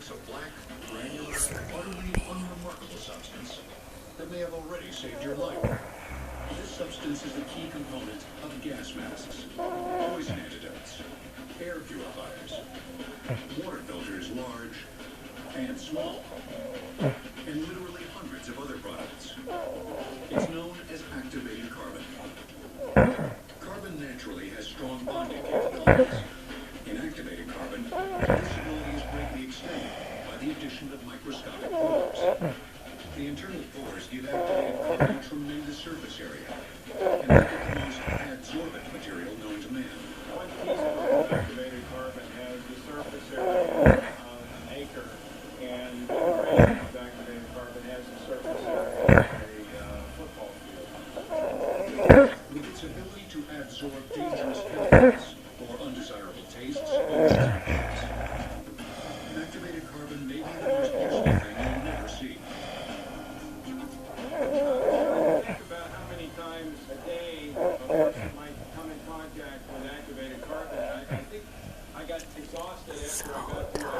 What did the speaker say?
It's a black, granular, utterly unremarkable substance that may have already saved your life. This substance is the key component of gas masks, poison antidotes, air purifiers, water filters large and small, and literally hundreds of other products. It's known as activated carbon. Carbon naturally has strong bonding capabilities. In activated carbon, this ability is greatly extended by the addition of microscopic pores. The internal pores give activated carbon a tremendous surface area, and make it the most adsorbent material known to man. One teaspoon of activated carbon has the surface area of an acre, and 1 gram of activated carbon has the surface area of a football field. With its ability to absorb dangerous chemicals or undesirable tastes or textures, activated carbon may be the most useful thing you'll never see. Think about how many times a day a person might come in contact with activated carbon. I think I got exhausted after I got through